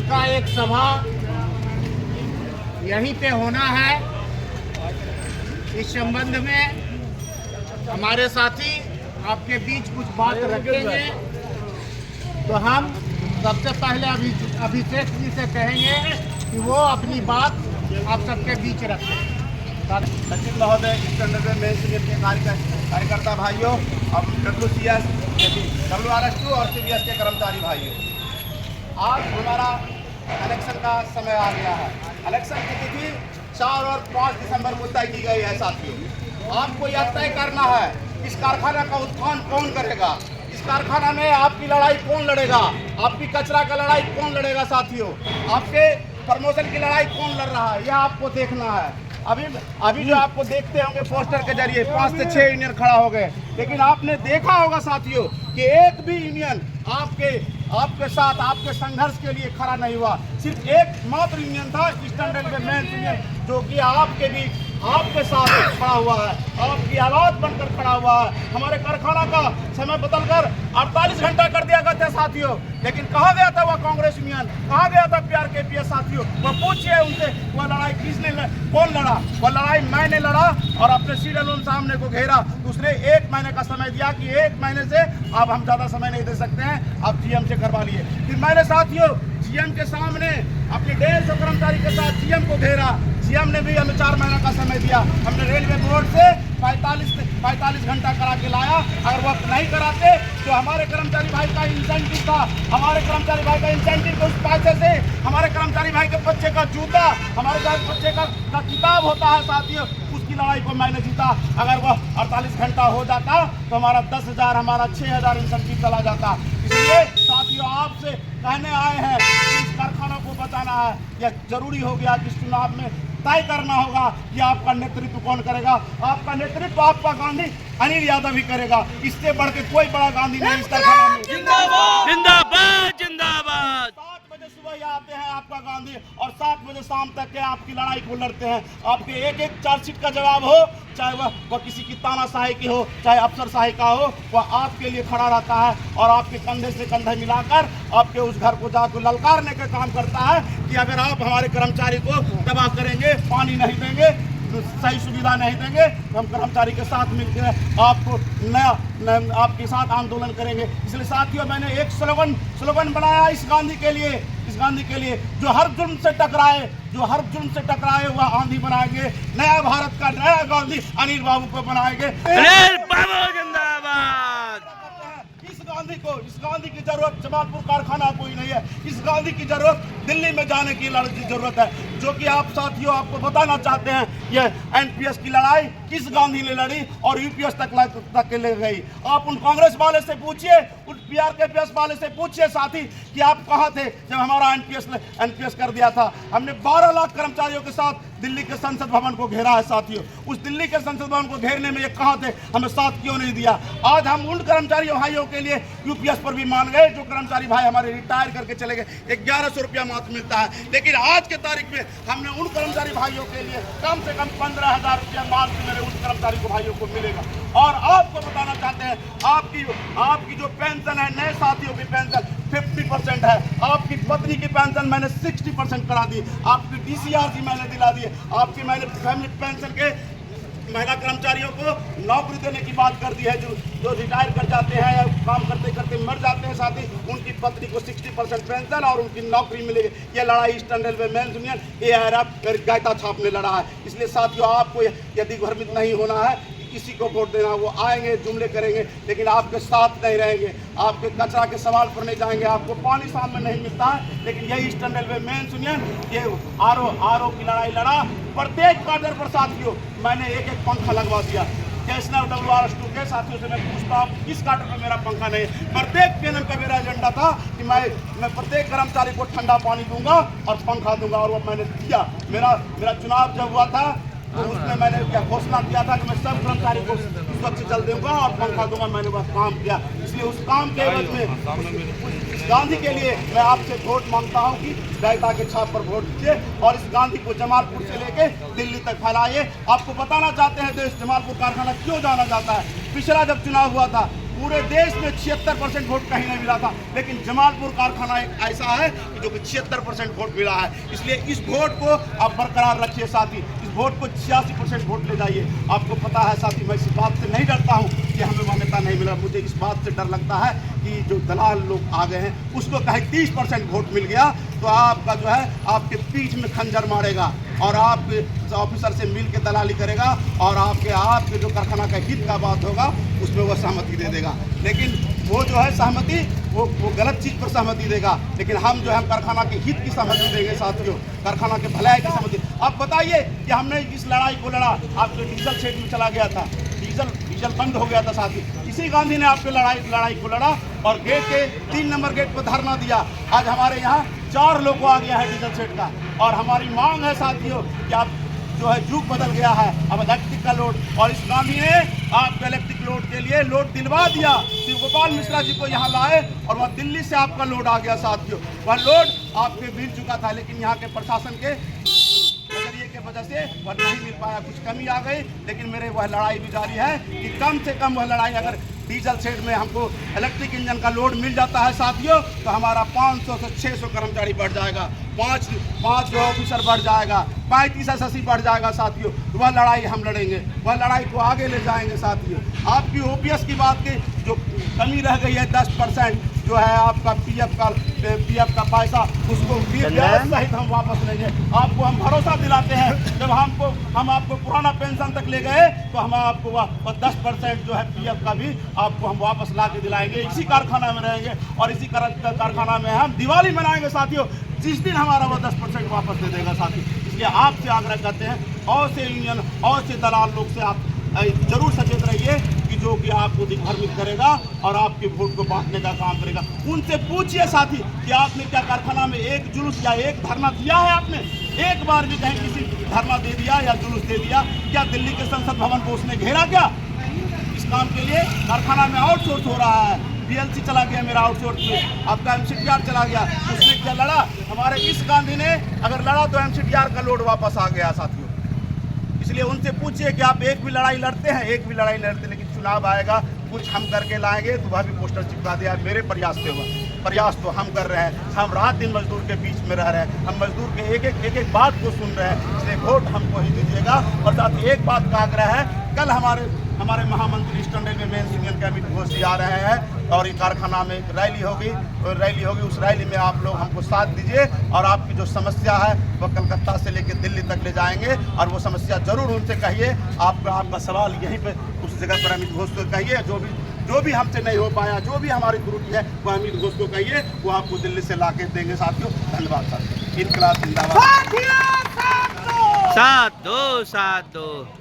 का एक सभा यहीं पे होना है। इस संबंध में हमारे साथी आपके बीच कुछ बात रखेंगे, तो हम सबसे पहले अभिषेक जी से कहेंगे कि वो अपनी बात आप सबके बीच रखें। सचिन महोदय, स्टैंडर्ड में के कार्यकर्ता भाइयों और WCS, WRS2 और CBS के कर्मचारी भाइयों, आज हमारा इलेक्शन का समय आ गया है। इलेक्शन की तिथि 4 और 5 दिसंबर को तय की गई है। साथियों, आपको यह तय करना है इस कारखाना का उत्थान कौन करेगा, इस कारखाना में आपकी लड़ाई कौन लड़ेगा, आपकी कचरा का लड़ाई कौन लड़ेगा। साथियों, आपके प्रमोशन की लड़ाई कौन लड़ रहा है, यह आपको देखना है। अभी जो आपको देखते होंगे पोस्टर के जरिए 5 से 6 यूनियन खड़ा हो गए, लेकिन आपने देखा होगा साथियों कि एक भी यूनियन आपके साथ आपके संघर्ष के लिए खड़ा नहीं हुआ। सिर्फ एक मात्र यूनियन था, ईस्टर्न रेलवे मेंस यूनियन, जो कि आपके साथ खड़ा हुआ है, आपकी आवाज बनकर खड़ा हुआ है। हमारे कारखाना का समय बदलकर 48 घंटा कर दिया गया था साथियों, लेकिन कहा गया था वह कांग्रेस यूनियन, कहा गया था PRKPS। साथियों, वो पूछिए उनसे वह लड़ाई कौन लड़ा। वह लड़ाई मैंने लड़ा और अपने सीडल सामने को घेरा। दूसरे 1 महीने का समय दिया कि 1 महीने से अब हम ज्यादा समय नहीं दे सकते हैं, आप GM से करवा लिए। फिर मैंने साथियों GM के सामने अपने 150 कर्मचारी के साथ GM को घेरा। GM ने भी हमें 4 महीना का समय दिया। हमने रेलवे बोर्ड से 45 घंटा करा के लाया। अगर वक्त नहीं कराते तो हमारे कर्मचारी भाई का इंसेंटिव था, हमारे कर्मचारी भाई का इंसेंटिव, उस पैसे से हमारे कर्मचारी भाई के बच्चे का जूता, हमारे बच्चे का किताब होता है साथियों, उसकी लड़ाई को मैंने जीता। अगर वह 48 घंटा हो जाता तो हमारा 10,000, हमारा 6,000 इंसेंटिव चला जाता। इसलिए साथियों, आपसे कहने आए हैं इस कारखाना को बचाना है। यह जरूरी हो गया कि चुनाव में तय करना होगा कि आपका नेतृत्व कौन करेगा। आपका नेतृत्व आपका गांधी अनिल यादव ही करेगा। इससे बढ़ के कोई बड़ा गांधी नहीं इस कारखाना में। जिंदाबाद जिंदाबाद जिंदाबाद। 7 बजे सुबह आते हैं आपका गांधी और 7 बजे शाम तक के आपकी लड़ाई को लड़ते हैं। आपके एक चार्जशीट का जवाब हो, चाहे वह किसी की तानाशाही की हो, चाहे अफसरशाही का हो, वह आपके लिए खड़ा रहता है और आपके कंधे से कंधे मिलाकर आपके उस घर को जाकर ललकारने का काम करता है कि अगर आप हमारे कर्मचारी को तबाह करेंगे, पानी नहीं देंगे, सही सुविधा नहीं देंगे, तो हम कर्मचारी के साथ मिलकर आपको आपके साथ आंदोलन करेंगे। इसलिए साथियों, मैंने एक स्लोगन बनाया इस गांधी के लिए, जो हर जुर्म से टकराए वह आंधी बनाएंगे। नया भारत का नया गांधी अनिल बाबू को बनाएंगे। अनिल बाबू जिंदाबाद। इस गांधी की जरूरत जमालपुर कारखाना कोई नहीं है। इस गांधी की जरूरत दिल्ली में जाने की जरूरत है, जो कि आप साथियों आपको बताना चाहते हैं। यह NPS की लड़ाई किस गांधी ने लड़ी और UPS तक ले गई। आप उन कांग्रेस वाले से पूछिए, उन PRKPS वाले से पूछिए साथी कि आप कहाँ थे जब हमारा NPS कर दिया था। हमने 12 लाख कर्मचारियों के साथ दिल्ली के संसद भवन को घेरा है साथियों। उस दिल्ली के संसद भवन को घेरने में ये कहाँ थे, हमें साथ क्यों नहीं दिया। आज हम उन कर्मचारी भाइयों के लिए UPS पर भी मान गए, जो कर्मचारी भाई हमारे रिटायर करके चले गए। 1100 रुपया मात्र मिलता है, लेकिन आज के तारीख में हमने उन कर्मचारी भाइयों के लिए कम से कम 15,000 रुपया मात्र मेरे उन कर्मचारी को भाइयों को मिलेगा। और आपको बताना चाहते हैं, आपकी जो पेंशन है, नए साथियों की पेंशन 50% है। आपकी पत्नी की पेंशन मैंने 60% करा दी। आपकी DCRC मैंने दिला दी। आपकी मैंने फैमिली पेंशन के महिला कर्मचारियों को नौकरी देने की बात कर दी है। जो रिटायर कर जाते हैं या काम करते करते मर जाते हैं साथी, उनकी पत्नी को 60% पेंशन और उनकी नौकरी मिलेगी। ये लड़ाई Eastern Railway Men's Union ARF गायता छाप ने लड़ा है। इसलिए साथियों, आपको यदि भ्रमित नहीं होना है, किसी को वोट देना, वो आएंगे जुमले करेंगे, लेकिन आपके साथ नहीं रहेंगे, आपके कचरा के सवाल पर नहीं जाएंगे, आपको पानी शाम में नहीं मिलता है। लेकिन यही ईस्टर्न रेलवे मेंस यूनियन ये आरओ की लड़ाई लड़ा। प्रत्येक क्वार्टर पर साथियों मैंने एक पंखा लगवा दिया। कैसनर WRS2 के साथियों से मैं पूछता हूँ, किस क्वार्टर में मेरा पंखा नहीं है। प्रत्येक PNM का मेरा एजेंडा था कि मैं प्रत्येक कर्मचारी को ठंडा पानी दूंगा और पंखा दूंगा, और वो मैंने दिया। मेरा चुनाव जब हुआ था तो उसमें मैंने क्या घोषणा किया था कि मैं सब कर्मचारी को सुरक्षित जल दूंगा और पंखा दूंगा। मैंने वह काम किया। इसलिए उस काम के एवज में गांधी के लिए मैं आपसे वोट मांगता हूं कि गायता के छाप पर वोट दीजिए और इस गांधी को जमालपुर से लेके दिल्ली तक फैलाइए। आपको बताना चाहते हैं देश जमालपुर कारखाना क्यों जाना जाता है। पिछला जब चुनाव हुआ था पूरे देश में 76% वोट कहीं नहीं मिला था, लेकिन जमालपुर कारखाना एक ऐसा है कि जो कि 76% वोट मिला है। इसलिए इस वोट को आप बरकरार रखिए साथी, इस वोट को 86% वोट ले जाइए। आपको पता है साथी, मैं इस बात से नहीं डरता हूँ कि हमें मान्यता नहीं मिला, मुझे इस बात से डर लगता है कि जो दलाल लोग आ गए हैं उसको कहीं 30% वोट मिल गया तो आपका जो है आपके पीठ में खंजर मारेगा और आपके ऑफिसर से मिल के दलाली करेगा और आपके जो कारखाना का हित का बात होगा उसमें वो सहमति दे देगा। लेकिन वो जो है सहमति वो गलत चीज़ पर सहमति देगा, लेकिन हम जो है कारखाना के हित की सहमति देंगे साथियों, कारखाना के भलाई की सहमति। अब बताइए कि हमने इस लड़ाई को लड़ा, आपके डीजल शेड में चला गया था, डीजल बंद हो गया था साथी, इसी गांधी ने आपके लड़ाई को लड़ा और गेट के 3 नंबर गेट पर धरना दिया। आज हमारे यहाँ 4 लोगों आ गया है डीजल सेट का और हमारी मांग है साथियों कि आप जो है जुग बदल गया है, अब इलेक्ट्रिक का लोड, और इस गांधी ने आपको इलेक्ट्रिक लोड के लिए लोड दिलवा दिया। शिव गोपाल मिश्रा जी को यहाँ लाए और वह दिल्ली से आपका लोड आ गया साथियों। वह लोड आपके मिल चुका था, लेकिन यहाँ के प्रशासन के नजरिए के वजह से वह नहीं मिल पाया, कुछ कमी आ गई। लेकिन मेरे वह लड़ाई भी जारी है कि कम से कम वह लड़ाई, अगर डीजल शेड में हमको इलेक्ट्रिक इंजन का लोड मिल जाता है साथियों तो हमारा 500 से 600 कर्मचारी बढ़ जाएगा, 5 ऑफिसर बढ़ जाएगा, 35 SSC बढ़ जाएगा साथियों। तो वह लड़ाई हम लड़ेंगे, वह लड़ाई को आगे ले जाएंगे साथियों। आपकी OPS की बात की जो कमी रह गई है 10% जो है आपका PF का पैसा, उसको ब्याज सहित हम वापस लेंगे। आपको हम भरोसा दिलाते हैं, जब हम आपको पुराना पेंशन तक ले गए तो हम आपको 10% जो है PF का भी आपको हम वापस ला के दिलाएंगे। इसी कारखाना में रहेंगे और इसी कारखाना में हम दिवाली मनाएंगे साथियों, जिस दिन हमारा वो 10% वापस दे देगा साथी। इसलिए आपसे आग्रह करते हैं और से यूनियन और से दलाल लोग से आप जरूर सचेत रहिए कि जो कि आपको दिग्भ्रमित करेगा और आपके वोट को बांटने का काम करेगा। उनसे पूछिए साथी कि आपने क्या कारखाना में एक जुलूस या एक धरना दिया है? आपने एक बार भी कहीं किसी धरना दे दिया या जुलूस दे दिया क्या? दिल्ली के संसद भवन को उसने घेरा क्या? इस काम के लिए कारखाना में आउटसोर्स हो रहा है, PLC चला गया मेरा आउटसोर्स में, आपका MCTR चला गया, उसने क्या लड़ा? हमारे इस गांधी ने अगर लड़ा तो MCTR का लोड वापस आ गया साथियों। इसलिए उनसे पूछिए कि आप एक भी लड़ाई लड़ते हैं? एक भी लड़ाई लड़ते, लेकिन चुनाव आएगा कुछ हम करके लाएंगे तो वह भी पोस्टर चिपका दिया। मेरे प्रयास से हुआ, प्रयास तो हम कर रहे हैं, हम रात दिन मजदूर के बीच में रह रहे हैं, हम मजदूर के एक बात को सुन रहे हैं। इसलिए वोट हमको ही दीजिएगा। और साथ ही एक बात का आग्रह है, कल हमारे महामंत्री ईस्टर्न रेलवे मेंस यूनियन के अमित घोष जी आ रहे हैं और ये कारखाना में एक रैली होगी, उस रैली में आप लोग हमको साथ दीजिए और आपकी जो समस्या है वो कलकत्ता से लेकर दिल्ली तक ले जाएंगे और वो समस्या जरूर उनसे कहिए। आपका सवाल यहीं पे उस जगह पर अमित घोष को कहिए, जो भी हमसे नहीं हो पाया, जो भी हमारी त्रुटि है वो अमित घोष को कहिए, वो आपको दिल्ली से ला के देंगे साथियों। धन्यवाद साथियों। इनकलाब जिंदाबाद। साथ दो